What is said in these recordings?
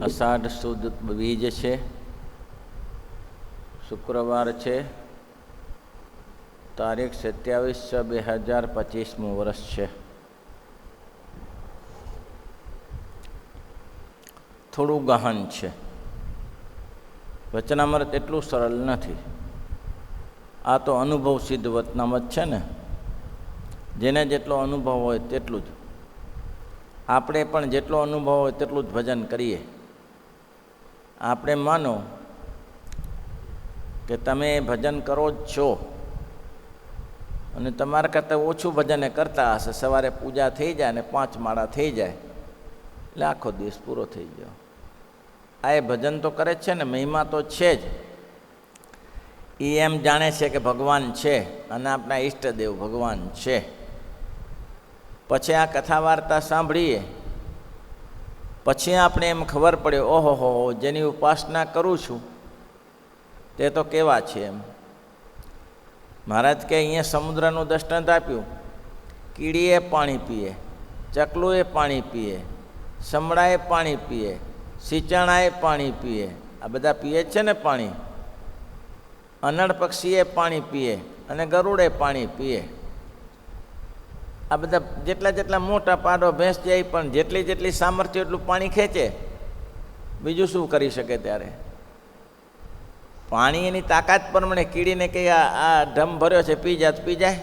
અષાઢ સુદ બીજ છે, શુક્રવાર છે, તારીખ 27/6/2025 વર્ષ છે. થોડું ગહન છે. વચનામૃત એટલું સરળ નથી. આ તો અનુભવ સિદ્ધ વચનામૃત છે ને, જેને જેટલો અનુભવ હોય તેટલું જ. આપણે પણ જેટલો અનુભવ હોય તેટલું જ ભજન કરીએ. આપણે માનો કે તમે ભજન કરો જ છો અને તમારા કરતાં ઓછું ભજન કરતા હશે. સવારે પૂજા થઈ જાય અને 5 માળા થઈ જાય એટલે આખો દિવસ પૂરો થઈ ગયો. આ એ ભજન તો કરે જ છે ને, મહિમા તો છે જ. એ એમ જાણે છે કે ભગવાન છે અને આપણા ઈષ્ટદેવ ભગવાન છે. પછી આ કથા વાર્તા સાંભળીએ પછી આપણે એમ ખબર પડે, ઓહો, જેની ઉપાસના કરું છું તે તો કેવા છે એમ. મહારાજ કે અહીંયા સમુદ્રનું દૃષ્ટાંત આપ્યું. કીડીએ પાણી પીએ, ચકલુએ પાણી પીએ, સમડાએ પાણી પીએ, સિંચણાએ પાણી પીએ. આ બધા પીએ જ છે ને પાણી. અનળ પક્ષીએ પાણી પીએ અને ગરુડે પાણી પીએ. આ બધા જેટલા જેટલા મોટા પાડો ભેંસ જાય પણ જેટલી જેટલી સામર્થ્ય એટલું પાણી ખેંચે. બીજું શું કરી શકે? ત્યારે પાણી એની તાકાત પ્રમાણે કીડીને કંઈ આ ઢમ ભર્યો છે, પી જાય તો પી જાય.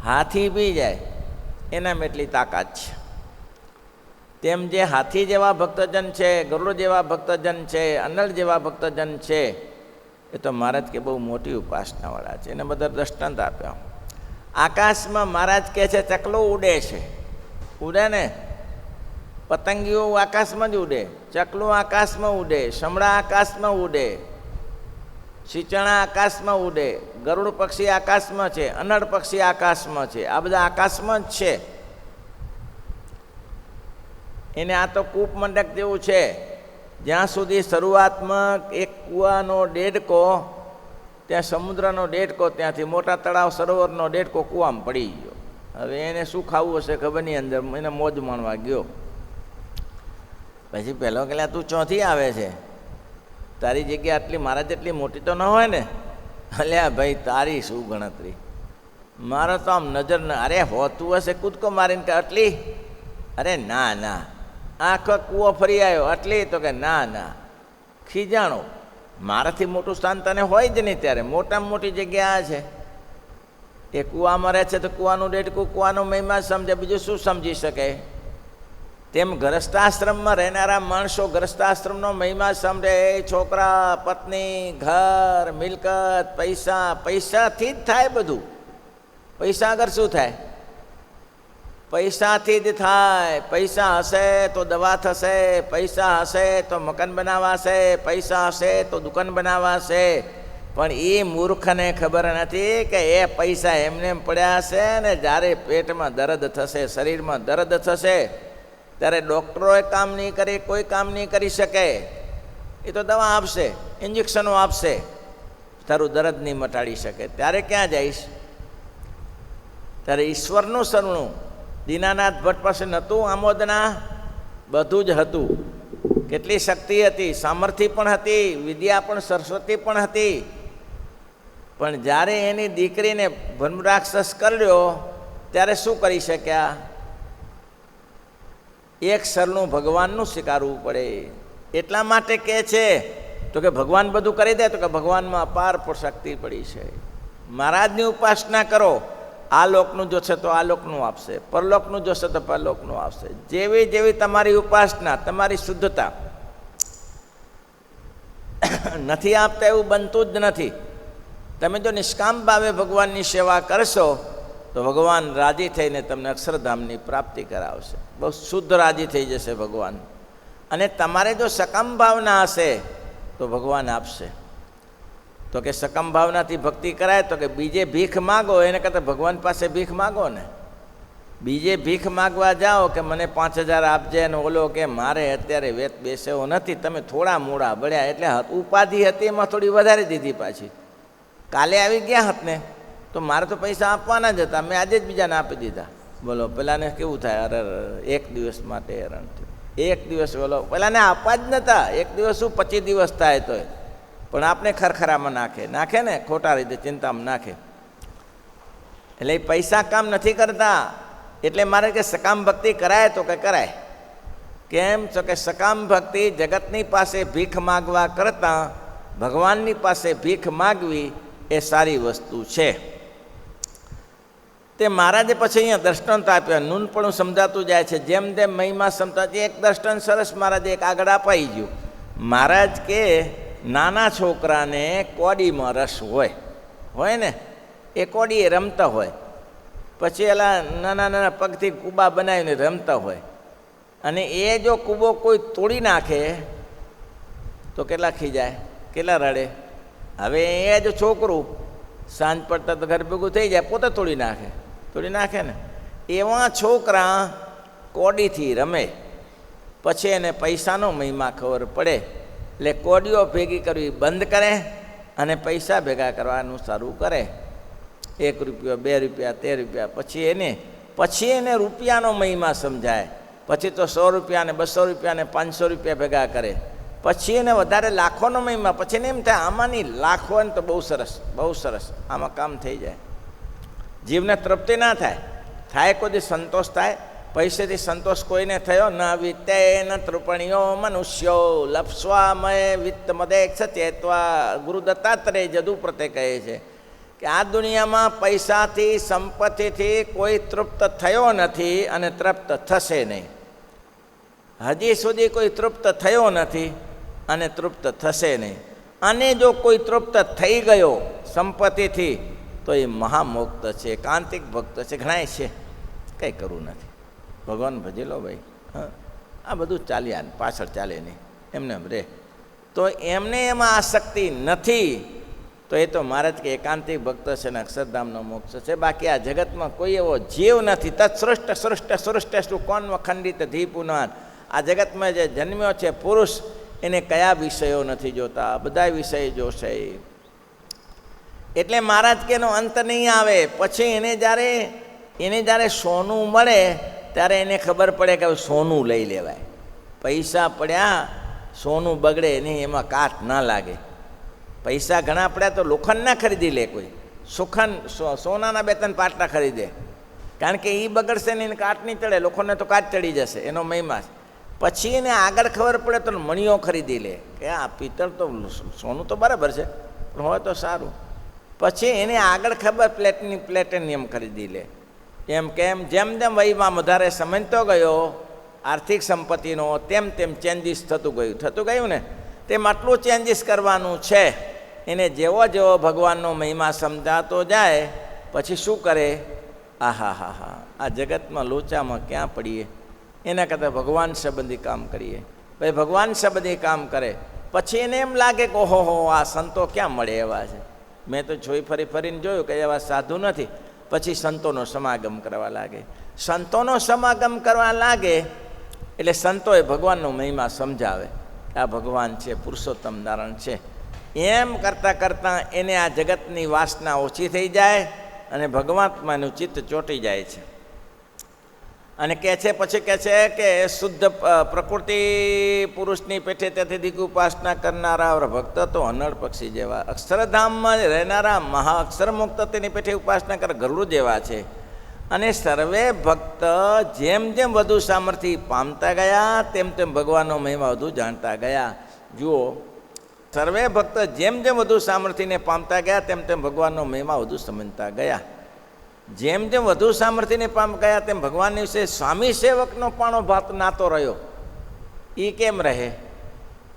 હાથી પી જાય, એનામાં એટલી તાકાત છે. તેમ જે હાથી જેવા ભક્તજન છે, ગરુડ જેવા ભક્તજન છે, અનળ જેવા ભક્તજન છે, એ તો મહારાજ કે બહુ મોટી ઉપાસનાવાળા છે. એને બધા દ્રષ્ટાંત આપ્યા. આકાશમાં મહારાજ કહે છે ચકલો ઉડે છે. ઉડે ને, પતંગીઓ આકાશમાં જ ઉડે, ચકલું આકાશમાં ઉડે, સમડા આકાશમાં ઉડે, સિંચણા આકાશમાં ઉડે, ગરુડ પક્ષી આકાશમાં છે, અનળ પક્ષી આકાશમાં છે. આ બધા આકાશમાં જ છે. એને આ તો કૂપ મંડક જેવું છે. જ્યાં સુધી શરૂઆતમાં એક કૂવાનો દેડકો, ત્યાં સમુદ્રનો દેડકો, ત્યાંથી મોટા તળાવ સરોવરનો દેડકો કૂવામાં પડી ગયો. હવે એને શું ખાવું હશે ખબર નહીં, અંદર એને મોજ માણવા ગયો. પછી પહેલો કે તું ચોથી આવે છે, તારી જગ્યા આટલી મારા જેટલી મોટી તો ન હોય ને. અલ્યા ભાઈ, તારી શું ગણતરી, મારે તો આમ નજર ન. અરે હોતું હશે કૂદકો મારીને કે આટલી? અરે ના ના, આખો કૂવો ફરી આવ્યો આટલી? તો કે ના ના. ખીજાણો, મારાથી મોટું સ્થાન તને હોય જ નહીં. ત્યારે મોટામાં મોટી જગ્યા આ છે. એ કૂવામાં રહે છે તો કૂવાનું દેડકું કૂવાનો મહિમા સમજે, બીજું શું સમજી શકે? તેમ ગ્રસ્તાશ્રમમાં રહેનારા માણસો ગ્રસ્તાશ્રમનો મહિમા સમજે. છોકરા, પત્ની, ઘર, મિલકત, પૈસા, પૈસાથી જ થાય બધું. પૈસા આગળ શું થાય? પૈસાથી જ થાય. પૈસા હશે તો દવા થશે, પૈસા હશે તો મકાન બનાવાશે, પૈસા હશે તો દુકાન બનાવાશે. પણ એ મૂર્ખને ખબર નથી કે એ પૈસા એમને પડ્યા હશે ને જ્યારે પેટમાં દર્દ થશે, શરીરમાં દર્દ થશે, ત્યારે ડૉક્ટરોએ કામ નહીં કરે, કોઈ કામ નહીં કરી શકે. એ તો દવા આપશે, ઇન્જેક્શનો આપશે, તારું દર્દ નહીં મટાડી શકે. ત્યારે ક્યાં જઈશ? ત્યારે ઈશ્વરનું શરણું. દીનાનાથ ભટ્ટ પાસે નહોતું આમોદના? બધું જ હતું. કેટલી શક્તિ હતી, સામર્થ્ય પણ હતી, વિદ્યા પણ, સરસ્વતી પણ હતી. પણ જ્યારે એની દીકરીને ભ્રમરાક્ષસ કર્યો ત્યારે શું કરી શક્યા? એક શરણું ભગવાનનું સ્વીકારવું પડે. એટલા માટે કહે છે તો કે ભગવાન બધું કરી દે, તો કે ભગવાનમાં અપાર શક્તિ પડી છે. મહારાજની ઉપાસના કરો. આ લોકનું જોશે તો આ લોકનું આપશે, પરલોકનું જોશે તો પરલોકનું આપશે. જેવી જેવી તમારી ઉપાસના, તમારી શુદ્ધતા નથી આપતા એવું બનતું જ નથી. તમે જો નિષ્કામ ભાવે ભગવાનની સેવા કરશો તો ભગવાન રાજી થઈને તમને અક્ષરધામની પ્રાપ્તિ કરાવશે. બહુ શુદ્ધ રાજી થઈ જશે ભગવાન. અને તમારે જો સકામ ભાવના હશે તો ભગવાન આપશે. તો કે સકામ ભાવનાથી ભક્તિ કરાય તો કે બીજે ભીખ માગો એને કરતાં ભગવાન પાસે ભીખ માગો ને. બીજે ભીખ માગવા જાઓ કે મને 5000 આપજે, અને ઓલો કે મારે અત્યારે વેત બેસેવો નથી. તમે થોડા મોડા બળ્યા એટલે ઉપાધિ હતી એમાં થોડી વધારે દીધી. પાછી કાલે આવી ગયા હત ને તો મારે તો પૈસા આપવાના જ હતા, મેં આજે જ બીજાને આપી દીધા. બોલો, પેલાને કેવું થાય? અરે એક દિવસ માટે હેરાન થયું. એક દિવસ ઓલો પેલાને આપવા જ નહોતા. એક દિવસ શું 25 દિવસ થાય તોય, પણ આપણે ખરખરામાં નાખે ને, ખોટા રીતે ચિંતામાં નાખે. એટલે એ પૈસા કામ નથી કરતા. એટલે મારે કે સકામ ભક્તિ કરાય તો કે કરાય. કેમ તો કે સકામ ભક્તિ જગતની પાસે ભીખ માગવા કરતાં ભગવાનની પાસે ભીખ માગવી એ સારી વસ્તુ છે. તે મહારાજે પછી અહીંયા દ્રષ્ટાંત આપ્યા. નૂનપણું સમજાતું જાય છે, જેમ જેમ મહિમા સમજાતી. એક દ્રષ્ટાંત સરસ મહારાજે એક આગળ અપાઈ ગયું. મહારાજ કે નાના છોકરાને કોડીમાં રસ હોય ને, એ કોડી રમતા હોય, પછી એલા નાના નાના પગથી કૂબા બનાવીને રમતા હોય, અને એ જો કૂબો કોઈ તોડી નાખે તો કેટલા ખીજાય, કેટલા રડે. હવે એ જો છોકરું સાંજ પડતા તો ઘર ભેગું થઈ જાય, પોતે તોડી નાખે ને. એવા છોકરા કોડીથી રમે, પછી એને પૈસાનો મહિમા ખબર પડે, એટલે કોડીઓ ભેગી કરવી બંધ કરે અને પૈસા ભેગા કરવાનું શરૂ કરે. 1 રૂપિયો, 2 રૂપિયા, 13 રૂપિયા. પછી એને રૂપિયાનો મહિમા સમજાય. પછી તો 100 રૂપિયા ને 200 રૂપિયા ને 500 રૂપિયા ભેગા કરે. પછી એને વધારે લાખોનો મહિમા. પછી એને એમ થાય આમાંની લાખ હોય ને તો બહુ સરસ, આમાં કામ થઈ જાય. જીવને તૃપ્તિ ના થાય કોઈ સંતોષ થાય. પૈસેથી સંતોષ કોઈને થયો ન વિત્તે ન તૃપણીઓ મનુષ્યો લપસ્વામય વિત્ત મદેક્ષ ચેતવા. ગુરુ દત્તાત્રેય જદુપ્રતે કહે છે કે આ દુનિયામાં પૈસાથી સંપત્તિથી કોઈ તૃપ્ત થયો નથી અને તૃપ્ત થશે નહીં. હજી સુધી કોઈ તૃપ્ત થયો નથી અને તૃપ્ત થશે નહીં. અને જો કોઈ તૃપ્ત થઈ ગયો સંપત્તિથી તો એ મહામુક્ત છે, કાંતિક ભક્ત છે. ઘણાય છે, કંઈ કરવું નથી, ભગવાન ભજી લો ભાઈ. આ બધું ચાલ્યા પાછળ ચાલે નહીં, એમને એમ રહે. તો એમને એમાં આસક્તિ નથી, તો એ તો મહારાજ કે એકાંતિક ભક્ત છે ને અક્ષરધામનો મોક્ષ છે. બાકી આ જગતમાં કોઈ એવો જીવ નથી. તત્સૃષ્ટ કોનમાં ખંડિત ધી પુનાન. આ જગતમાં જે જન્મ્યો છે પુરુષ, એને કયા વિષયો નથી જોતા, બધા વિષય જોશે. એટલે મહારાજ કે એનો અંત નહીં આવે. પછી એને જ્યારે સોનું મળે ત્યારે એને ખબર પડે કે હવે સોનું લઈ લેવાય. પૈસા પડ્યા, સોનું બગડે નહીં, એમાં કાટ ના લાગે. પૈસા ઘણા પડ્યા તો લોખંડ ના ખરીદી લે કોઈ, સોનાના 2-3 પાટલા ખરીદે, કારણ કે એ બગડશે ને એને કાટ નહીં ચડે, લોખંડને તો કાટ ચડી જશે, એનો મહિમા. પછી એને આગળ ખબર પડે તો મણીઓ ખરીદી લે કે આ પિત્તળ તો, સોનું તો બરાબર છે પણ હોય તો સારું. પછી એને આગળ ખબર પ્લેટિનિયમ ખરીદી લે. જેમ જેમ વહીમાં વધારે સમજતો ગયો આર્થિક સંપત્તિનો, તેમ ચેન્જીસ થતું ગયું ને, તેમ આટલું ચેન્જીસ કરવાનું છે. એને જેવો ભગવાનનો મહિમા સમજાતો જાય પછી શું કરે, આ જગતમાં લોચામાં ક્યાં પડીએ, એના કરતાં ભગવાન સંબંધી કામ કરીએ. ભાઈ ભગવાન સંબંધી કામ કરે પછી એને એમ લાગે કે ઓહો આ સંતો ક્યાં મળે એવા છે. મેં તો ફરીને જોયું કે એવા સાધુ નથી. પછી સંતોનો સમાગમ કરવા લાગે. એટલે સંતોએ ભગવાનનો મહિમા સમજાવે કે આ ભગવાન છે, પુરુષોત્તમ નારાયણ છે. એમ કરતાં એને આ જગતની વાસના ઓછી થઈ જાય અને ભગવાત્માનું ચિત્ત ચોંટી જાય છે. અને પછી કહે છે કે શુદ્ધ પ્રકૃતિ પુરુષની પેઠે તેથી દિગ ઉપાસના કરનારા ભક્ત તો અનળ પક્ષી જેવા, અક્ષરધામમાં રહેનારા મહા અક્ષર મુક્ત તેની પેઠે ઉપાસના કરે ગરુડ જેવા છે. અને સર્વે ભક્ત જેમ વધુ સામર્થ્ય પામતા ગયા તેમ ભગવાનનો મહિમા વધુ જાણતા ગયા. જુઓ, સર્વે ભક્ત જેમ વધુ સામર્થ્યને પામતા ગયા તેમ ભગવાનનો મહિમા વધુ સમજતા ગયા. જેમ વધુ સામર્થ્યને પામ ગયા તેમ ભગવાનની વિશે સ્વામી સેવકનો પાણો ભાત નાતો રહ્યો. એ કેમ રહે?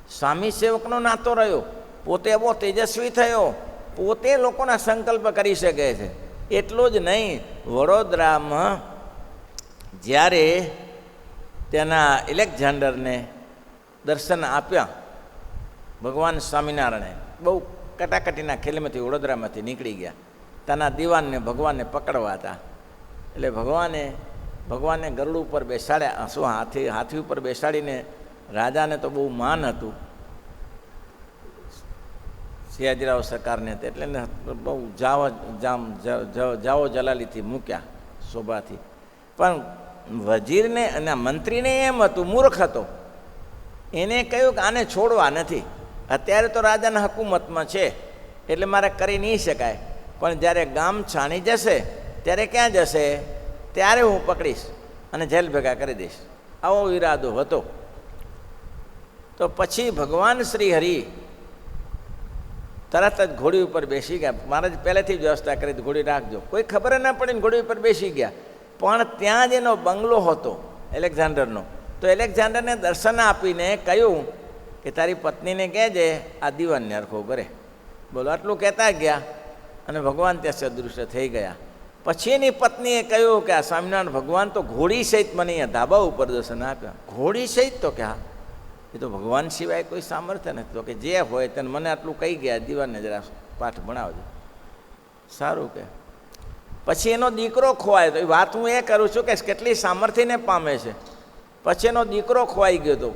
સ્વામી સેવકનો નાતો રહ્યો. પોતે એવો તેજસ્વી થયો, પોતે લોકોના સંકલ્પ કરી શકે છે. એટલું જ નહીં, વડોદરામાં જ્યારે તેના એલેક્ઝાન્ડરને દર્શન આપ્યા ભગવાન સ્વામિનારાયણે, બહુ કટાકટીના ખેલમાંથી વડોદરામાંથી નીકળી ગયા. તેના દીવાનને ભગવાનને પકડવા હતા. એટલે ભગવાને ગરુડ ઉપર બેસાડ્યા. શું હાથી ઉપર બેસાડીને, રાજાને તો બહુ માન હતું સયાજીરાવ સરકારને, એટલે બહુ જાવો જલાલીથી મૂક્યા શોભાથી. પણ વજીરને અને મંત્રીને એમ હતું, મૂર્ખ હતો, એને કહ્યું કે આને છોડવા નથી, અત્યારે તો રાજાના હકુમતમાં છે એટલે મારે કરી નહીં શકાય, પણ જ્યારે ગામ છાણી જશે ત્યારે ક્યાં જશે, ત્યારે હું પકડીશ અને જેલ ભેગા કરી દઈશ, આવો ઈરાદો હતો. તો પછી ભગવાન શ્રી હરિ તરત જ ઘોડી ઉપર બેસી ગયા. મહારાજ પહેલેથી જ વ્યવસ્થા કરી ઘોડી રાખજો, કોઈ ખબર ના પડે ને ઘોડી ઉપર બેસી ગયા. પણ ત્યાં જ એનો બંગલો હતો એલેક્ઝાન્ડરનો. તો એલેક્ઝાન્ડરને દર્શન આપીને કહ્યું કે તારી પત્નીને કહેજે આ દીવાનને હરખો કરે. બોલો, આટલું કહેતા ગયા અને ભગવાન ત્યાં સદૃશ્ય થઈ ગયા. પછી એની પત્નીએ કહ્યું કે આ સ્વામિનારાયણ ભગવાન તો ઘોડી સહિત મને અહીંયા ધાબા ઉપર દર્શન આપ્યા. ઘોડી સહિત? તો કે હા, એ તો ભગવાન સિવાય કોઈ સામર્થ્ય નથી. તો કે જે હોય તેને મને આટલું કહી ગયા, દીવાનને જરા પાઠ ભણાવજો. સારું કે પછી એનો દીકરો ખોવાય. તો એ વાત હું એ કરું છું કે કેટલી સામર્થ્યને પામે છે. પછી એનો દીકરો ખોવાઈ ગયો હતો.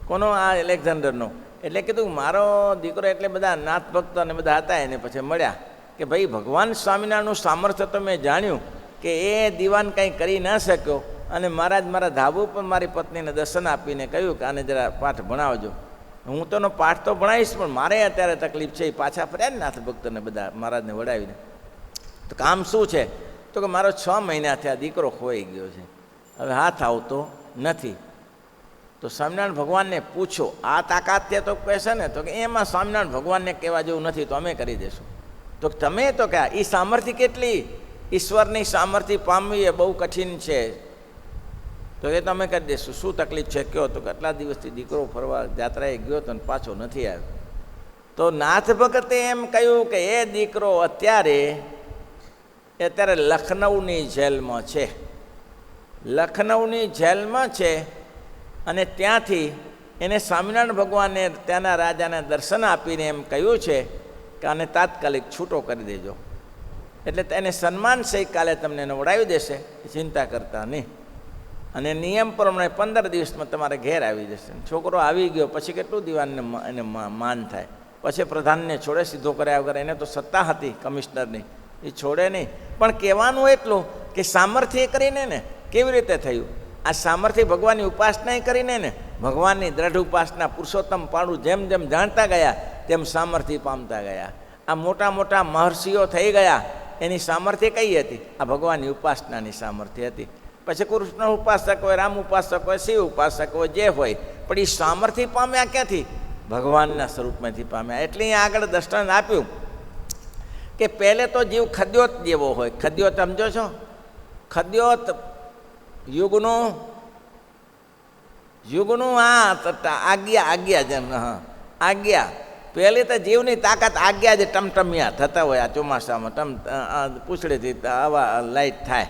કોનો? આ એલેક્ઝાન્ડરનો. એટલે કીધું મારો દીકરો, એટલે બધા નાથ ભક્ત અને બધા હતા એને પછી મળ્યા કે ભાઈ ભગવાન સ્વામિનારાયણનું સામર્થ્ય તો મેં જાણ્યું કે એ દીવાન કંઈ કરી ન શક્યો, અને મહારાજ મારા ધાબુ પર મારી પત્નીને દર્શન આપીને કહ્યું કે આને જરા પાઠ ભણાવજો. હું તો એનો પાઠ તો ભણાવીશ, પણ મારે અત્યારે તકલીફ છે. એ પાછા ફર્યા ને નાથ ભક્તને બધા મહારાજને વડાવીને. તો કામ શું છે? તો કે મારો 6 મહિના થયા દીકરો ખોવાઈ ગયો છે, હવે હાથ આવતો નથી. તો સ્વામિનારાયણ ભગવાનને પૂછો, આ તાકાત છે તો કહેશે ને? તો કે એમાં સ્વામિનારાયણ ભગવાનને કહેવા જેવું નથી, તો અમે કરી દઈશું. તો તમે તો કે એ સામર્થ્ય કેટલી, ઈશ્વરની સામર્થ્ય પામવી એ બહુ કઠિન છે. તો એ તમે કરી દઈશું. શું તકલીફ છે કહો? તો કેટલા દિવસથી દીકરો ફરવા જાત્રાએ ગયો તો પાછો નથી આવ્યો. તો નાથ ભગતે એમ કહ્યું કે એ દીકરો અત્યારે લખનઉની જેલમાં છે. લખનઉની જેલમાં છે અને ત્યાંથી એને સ્વામિનારાયણ ભગવાને ત્યાંના રાજાને દર્શન આપીને એમ કહ્યું છે કે આને તાત્કાલિક છૂટો કરી દેજો, એટલે તેને સન્માન સહિત કાલે તમને એને વડાવી દેશે, ચિંતા કરતા નહીં. અને નિયમ પ્રમાણે 15 દિવસમાં તમારે ઘેર આવી જશે. છોકરો આવી ગયો પછી કેટલું દીવાનને એને માન થાય. પછી પ્રધાનને છોડે સીધો કર્યા વગર. એને તો સત્તા હતી કમિશનરની, એ છોડે નહીં. પણ કહેવાનું એટલું કે સામર્થ્ય કરીને ને કેવી રીતે થયું? આ સામર્થ્ય ભગવાનની ઉપાસના કરીને ને, ભગવાનની દ્રઢ ઉપાસના પુરુષોત્તમ પાડું જેમ જેમ જાણતા ગયા તેમ સામર્થ્ય પામતા ગયા. આ મોટા મોટા મહર્ષિઓ થઈ ગયા, એની સામર્થ્ય કઈ હતી? આ ભગવાનની ઉપાસનાની સામર્થ્ય હતી. પછી કૃષ્ણ ઉપાસક હોય, રામ ઉપાસક હોય, શિવ ઉપાસક હોય, જે હોય, પણ એ સામર્થ્ય પામ્યા ક્યાંથી? ભગવાનના સ્વરૂપમાંથી પામ્યા. એટલે અહીંયા આગળ દ્રષ્ટાંત આપ્યું કે પહેલે તો જીવ ખદ્યોત જેવો હોય. ખદ્યોત સમજો છો? ખદ્યોત યુગનું આજ્ઞા જેમ. હા, આજ્ઞા. પહેલી તો જીવની તાકાત આજ્ઞા જે ટમટમિયા થતા હોય. આ ચોમાસામાં પૂછડેથી આવા લાઈટ થાય,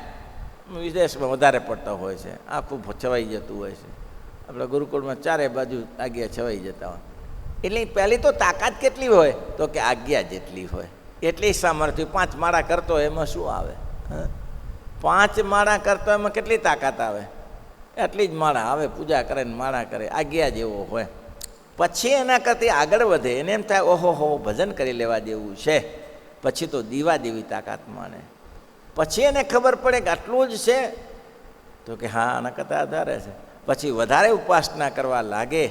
વિદેશમાં વધારે પડતા હોય છે, આખું છવાઈ જતું હોય છે. આપણે ગુરુકુળમાં ચારે બાજુ આજ્ઞા છવાઈ જતા હોય. એટલે પહેલી તો તાકાત કેટલી હોય? તો કે આજ્ઞા જેટલી હોય એટલી સામર્થ્ય. 5 માળા કરતો એમાં શું આવે? 5 માળા કરતો એમાં કેટલી તાકાત આવે? એટલી જ માળા આવે. પૂજા કરે ને માળા કરે, આજ્ઞા જેવો હોય. પછી એના કરતી આગળ વધે, એને એમ થાય ઓહો હો ભજન કરી લેવા જેવું છે. પછી તો દીવા જેવી તાકાત માને. પછી એને ખબર પડે કે આટલું જ છે, તો કે હા આના કરતાં વધારે છે. પછી વધારે ઉપાસના કરવા લાગે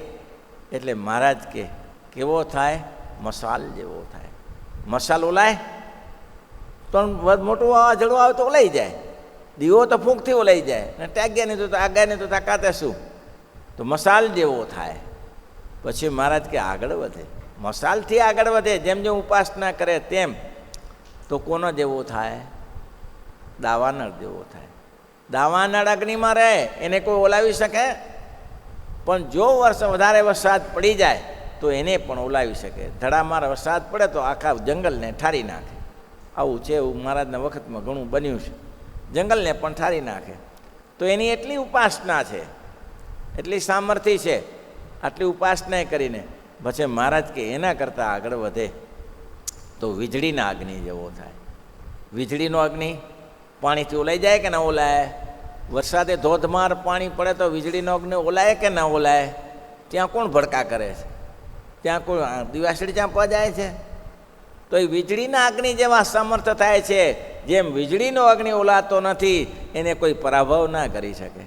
એટલે મહારાજ કે કેવો થાય? મસાલ જેવો થાય. મસાલ ઓલાય તો મોટું વાવાઝોડું આવે તો ઓલાઈ જાય, દીવો તો ફૂંકથી ઓલાઈ જાય, ને ટાગ્યાની તો આગળની તો તાકાતે શું? તો મસાલ જેવો થાય. પછી મહારાજ કે આગળ વધે, મસાલથી આગળ વધે. જેમ જેમ ઉપાસના કરે તેમ. તો કોનો જેવો થાય? દાવાનળ જેવો થાય. દાવાનળ અગ્નિમાં રહે, એને કોઈ ઓલાવી શકે? પણ જો વધારે વરસાદ પડી જાય તો એને પણ ઓલાવી શકે. ધડામાર વરસાદ પડે તો આખા જંગલને ઠારી નાખે. આવું છે, એવું મહારાજના વખતમાં ઘણું બન્યું છે. જંગલને પણ ઠારી નાખે. તો એની એટલી ઉપાસના છે, એટલી સામર્થ્ય છે. આટલી ઉપાસના કરીને પછી મહારાજ કે એના કરતાં આગળ વધે તો વીજળીના અગ્નિ જેવો થાય. વીજળીનો અગ્નિ પાણીથી ઓલાઈ જાય કે ના ઓલાય? વરસાદે ધોધમાર પાણી પડે તો વીજળીનો અગ્નિ ઓલાય કે ના ઓલાય? ત્યાં કોણ ભડકા કરે છે? ત્યાં કોઈ દિવાસળી ચાંપવા જાય છે? તો એ વીજળીના અગ્નિ જેવા સમર્થ થાય છે. જેમ વીજળીનો અગ્નિ ઓલાતો નથી, એને કોઈ પરાભવ ના કરી શકે,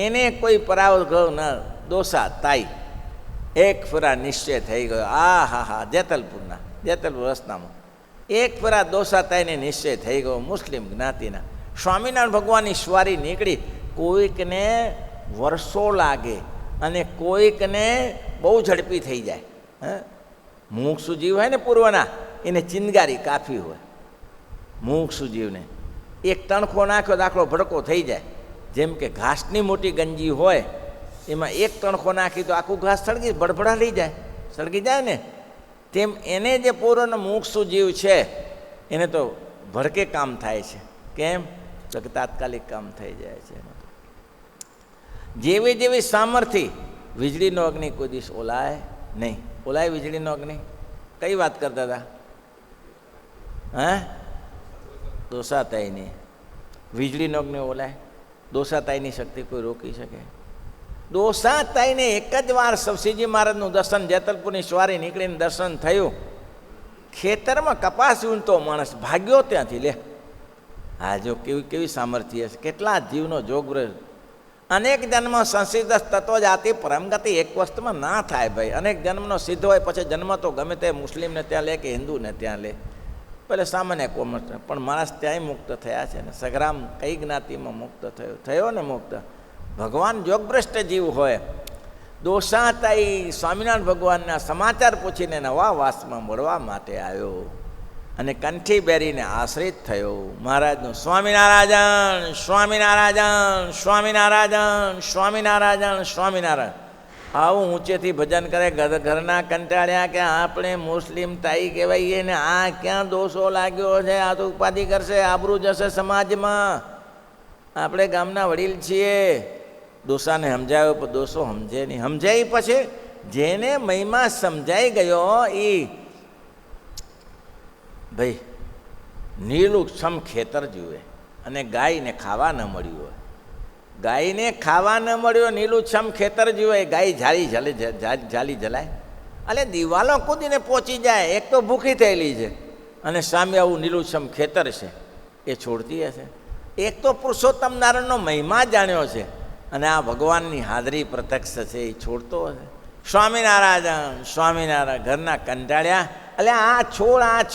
એને કોઈ પરાભવ ના. દોસા તાઈ એક ફેરા નિશ્ચય થઈ ગયો. આ હા હા, જેતલપુર રસ્તામાં એક ફેરા દોસા તાઈને નિશ્ચય થઈ ગયો મુસ્લિમ જ્ઞાતિના. સ્વામિનારાયણ ભગવાનની સ્વારી નીકળી. કોઈકને વર્ષો લાગે અને કોઈકને બહુ ઝડપી થઈ જાય. મુમુક્ષુ જીવ હોય ને પૂર્વના, એને ચિનગારી કાફી હોય. મુમુક્ષુ જીવને એક તણખો નાખ્યો દાખલો ભડકો થઈ જાય. જેમ કે ઘાસની મોટી ગંજી હોય, એમાં એક તણખો નાખી તો આખું ઘાસ સળગી ભડભડા લઈ જાય, સળગી જાય ને. તેમ એને જે પૂર્વનો મુમુક્ષુ જીવ છે એને તો ભડકે કામ થાય છે. કેમ? તો કે તાત્કાલિક કામ થઈ જાય છે. જેવી જેવી સામર્થ્ય, વીજળીનો અગ્નિ કોઈ દિવસ ઓલાય નહીં. ઓલાય વીજળીનો અગ્નિ? કઈ વાત કરતા હતા? હા, દોસાતાઈની. વીજળીનો અગ્નિ ઓલાય? દોસાતાઈની શક્તિ કોઈ રોકી શકે? દોસાતાઈને એક જ વાર સવસીજી મહારાજનું દર્શન, જેતલપુરની સ્વારી નીકળીને દર્શન થયું. ખેતરમાં કપાસ વીણતો માણસ ભાગ્યો ત્યાંથી. લે, હા, જો કેવી કેવી સામર્થ્ય છે, કેટલા જીવનો જોગ. અનેક જન્મ સંસિદ્ધ તત્વ જાતિ પરમગતિ એક વસ્તુમાં ના થાય ભાઈ. અનેક જન્મનો સિદ્ધ હોય પછી જન્મ તો ગમે તે મુસ્લિમને ત્યાં લે કે હિન્દુને ત્યાં લે, પેલે સામાન્ય કોમર્સ. પણ માણસ ત્યાંય મુક્ત થયા છે ને. સગ્રામ કઈ જ્ઞાતિમાં મુક્ત થયો ને મુક્ત. ભગવાન યોગભ્રષ્ટ જીવ હોય. દોસાતાઈ સ્વામિનારાયણ ભગવાનના સમાચાર પૂછીને નવા વાસમાં મળવા માટે આવ્યો અને કંઠી બેરીને આશ્રિત થયો. મહારાજનું સ્વામિનારાયણ સ્વામિનારાયણ સ્વામિનારાયણ સ્વામિનારાયણ સ્વામિનારાયણ આવું ઊંચેથી ભજન કરે. ઘરના કંટાળ્યા કે આપણે મુસ્લિમ તાઈ કહેવાઈએ ને આ ક્યાં દોષો લાગ્યો છે, આ તો ઉપાધિ કરશે, આબરૂ જશે સમાજમાં, આપણે ગામના વડીલ છીએ. દોસાને સમજાવ્યો પણ દોષો સમજે નહીં. સમજાય પછી જેને મહિમા સમજાઈ ગયો એ ભાઈ નીલું છમ ખેતર જુએ અને ગાયને ખાવા ન મળ્યું હોય. ગાયને ખાવા ન મળ્યો નીલું છમ ખેતર જુએ, ગાય ઝાલી જલાય? અલે દિવાલો કૂદીને પહોંચી જાય. એક તો ભૂખી થયેલી છે અને સામે આવું નીલું છમ ખેતર છે, એ છોડતી હશે? એક તો પુરુષોત્તમ નારાયણનો મહિમા જાણ્યો છે અને આ ભગવાનની હાજરી પ્રત્યક્ષ છે, એ છોડતો હશે? સ્વામિનારાયણ સ્વામિનારાયણ. ઘરના કંટાળ્યા, એટલે આ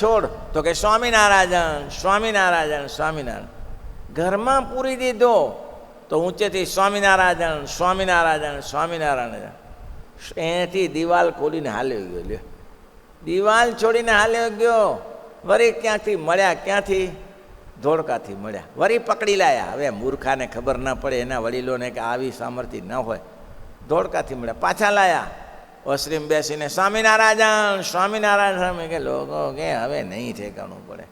છોડ તો કે સ્વામિનારાયણ સ્વામિનારાયણ સ્વામિનારાયણ. ઘરમાં પૂરી દીધો તો ઊંચેથી સ્વામિનારાયણ સ્વામિનારાયણ સ્વામિનારાયણ. એથી દિવાલ ખોલીને હાલ્યો ગયો. લ્યો, દિવાલ છોડીને હાલ્યો ગયો. વળી ક્યાંથી મળ્યા? ક્યાંથી? ધોળકાથી મળ્યા. વળી પકડી લાયા. હવે મૂર્ખાને ખબર ન પડે, એના વડીલોને કે આવી સામર્થ્ય ન હોય. ધોળકાથી મળ્યા, પાછા લાયા. ઓસરીમ બેસીને સ્વામિનારાયણ સ્વામિનારાયણ સામે કે લોકો કે હવે નહીં ઠેકાણું પડે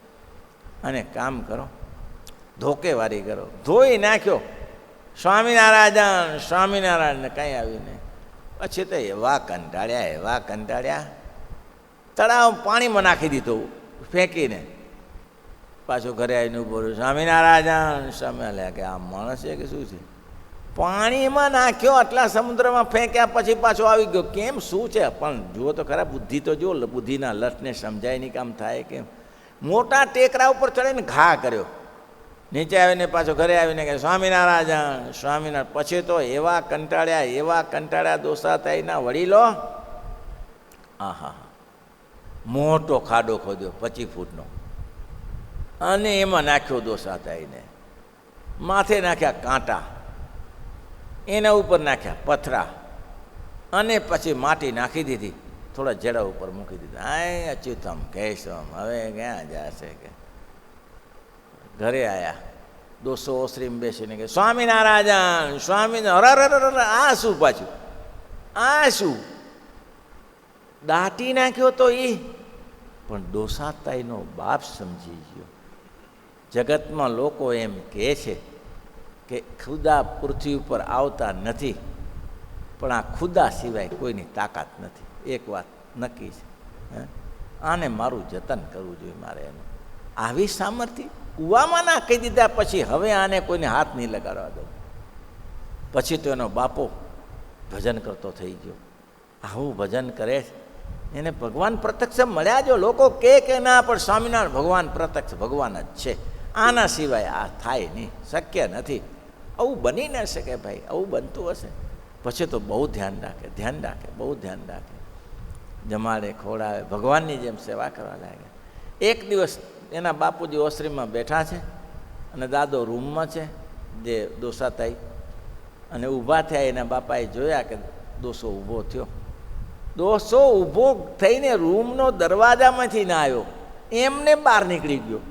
અને કામ કરો, ધોકેવારી કરો. ધોઈ નાખ્યો સ્વામિનારાયણ સ્વામિનારાયણ ને કંઈ આવ્યું નહીં. પછી તો એવા કંટાળ્યા તળાવ પાણીમાં નાખી દીધું ફેંકીને. પાછું ઘરે આવીને ઉભો રહ્યું, સ્વામિનારાયણ સ્વામી. લે કે આ માણસ છે કે શું છે? પાણીમાં નાખ્યો, આટલા સમુદ્રમાં ફેંક્યા પછી પાછો આવી ગયો. કેમ, શું છે? પણ જુઓ તો ખરા, બુદ્ધિ તો જુઓ. બુદ્ધિના લટને સમજાય નહીં કામ થાય કેમ? મોટા ટેકરા ઉપર ચડીને ઘા કર્યો. નીચે આવીને પાછો ઘરે આવીને કે સ્વામિનારાયણ સ્વામિનારાયણ. પછી તો એવા કંટાળ્યા દોસાતાઈના વડીલો. આહા, મોટો ખાડો ખોદ્યો 25 ફૂટનો અને એમાં નાખ્યો દોસાતાઈને. માથે નાખ્યા કાંટા, એના ઉપર નાખ્યા પથરા અને પછી માટી નાખી દીધી, થોડા જડા ઉપર મૂકી દીધા. આ અચ્યુતમ કહેશમ, હવે ક્યાં જશે કે? ઘરે આવ્યા. દોસો ઓસરીમ બેસીને કે સ્વામિનારાયણ સ્વામિનારાયણ. આ શું પાછું? આ શું? દાટી નાખ્યો તો એ પણ દોસાતાઈનો બાપ સમજી ગયો. જગતમાં લોકો એમ કહે છે કે ખુદા પૃથ્વી ઉપર આવતા નથી, પણ આ ખુદા સિવાય કોઈની તાકાત નથી. એક વાત નક્કી છે, આને મારું જતન કરવું જોઈએ મારે. એનું આવી સામર્થ્ય કૂવામાં નાખી દીધા પછી હવે આને કોઈને હાથ નહીં લગાડવા દો. પછી તો એનો બાપો ભજન કરતો થઈ ગયો. આવું ભજન કરે એને ભગવાન પ્રત્યક્ષ મળ્યા. જો લોકો કે ના, પણ સ્વામિનારાયણ ભગવાન પ્રત્યક્ષ ભગવાન જ છે. આના સિવાય આ થાય નહીં, શક્ય નથી. આવું બની ન શકે ભાઈ, આવું બનતું હશે પછી તો બહુ ધ્યાન રાખે, બહુ ધ્યાન રાખે. જમાડે, ખવડાવે, ભગવાનની જેમ સેવા કરવા લાગે. એક દિવસ એના બાપુજી ઓસરીમાં બેઠા છે અને દાદો રૂમમાં છે, જે દોસાતાઈ, અને ઊભા થયા. એના બાપાએ જોયા કે દોસો ઊભો થયો. દોસો ઊભો થઈને રૂમનો દરવાજામાંથી ના આવ્યો, એમને બહાર નીકળી ગયો.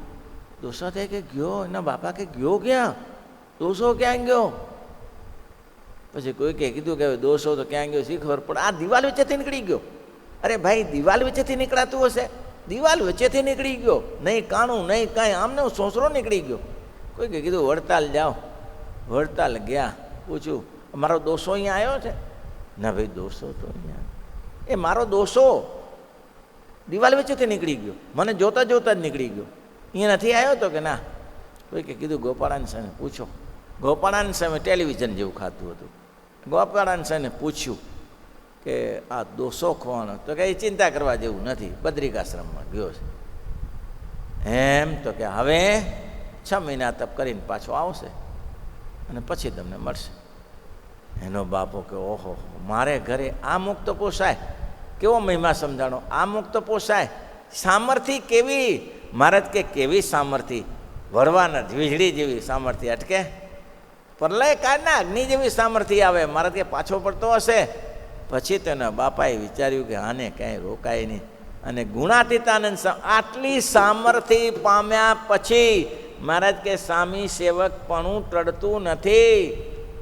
દોસાતાઈ કે ગયો? એના બાપા કે ગયો ક્યાં? દોસો ક્યાં ગયો? પછી કોઈ કે કીધું કે હવે દોસો તો ક્યાં ગયો શી ખબર, પણ આ દિવાલ વચ્ચેથી નીકળી ગયો. અરે ભાઈ, દિવાલ વચ્ચેથી નીકળાતું હશે? દિવાલ વચ્ચેથી નીકળી ગયો, નહીં કાણું નહીં કાંઈ, આમને સોસરો નીકળી ગયો. કોઈ કે કીધું વડતાલ જાઓ. વડતાલ ગયા, પૂછ્યું મારો દોસો અહીંયા આવ્યો છે? ના ભાઈ, દોસો તો અહીંયા, એ મારો દોસો દિવાલ વચ્ચેથી નીકળી ગયો, મને જોતા જોતા જ નીકળી ગયો, અહીંયા નથી આવ્યો તો કે ના. કોઈ કે કીધું ગોપાળાન સામે પૂછો. ગોપાળાન સામે ટેલિવિઝન જેવું ખાતું હતું. ગોપાળાન સામે પૂછ્યું કે આ દોસો ખોવાનો, તો કે એ ચિંતા કરવા જેવું નથી, બદ્રિકાશ્રમમાં ગયો છે. એમ તો કે હવે 6 મહિના તપ કરીને પાછો આવશે અને પછી તમને મળશે. એનો બાપો કે ઓહો, મારે ઘરે આ મુક્ત પોસાય? કેવો મહિમા સમજાણો, આ મુક્ત પોસાય? સામર્થ્ય કેવી? મહારાજ કે કેવી સામર્થ્ય? વળવાના વીજળી જેવી સામર્થ્ય અટકે, પ્રલય કાળના અગ્નિ જેવી સામર્થ્ય આવે. મહારાજ કે પાછો પડતો હશે. પછી તેના બાપાએ વિચાર્યું કે આને કાંઈ રોકાય નહીં, અને ગુણાતીતાનંદ આટલી સામર્થ્ય પામ્યા પછી મહારાજ કે સ્વામી સેવકપણું ટળતું નથી.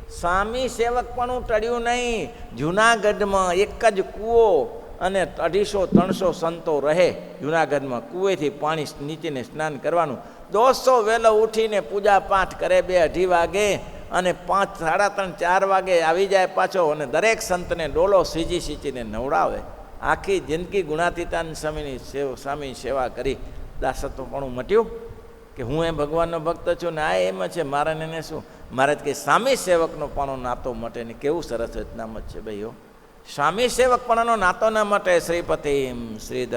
સ્વામી સેવકપણું ટળ્યું નહીં. જૂનાગઢમાં એક જ કૂવો અને 250-300 સંતો રહે. જૂનાગઢમાં કૂવેથી પાણી નીચેને સ્નાન કરવાનું. 200 વહેલો ઉઠીને પૂજા પાઠ કરે, 2-2:30 વાગે, અને 5, 3:30, 4 વાગે આવી જાય પાછો, અને દરેક સંતને ડોલો સીંચીને નવડાવે. આખી જિંદગી ગુણાતીતાન સ્વામી સેવા કરી. દાસત્વપણું મટ્યું કે હું એ ભગવાનનો ભક્ત છું ને આ એમ છે, મારા એને શું? મહારાજ કે સ્વામી સેવકનો પણ નાતો મટે ને. કેવું સરસ રચનામત છે ભાઈઓ. સ્વામી સેવક પણ નાતો ન મટે. શ્રીપતિ શ્રીધર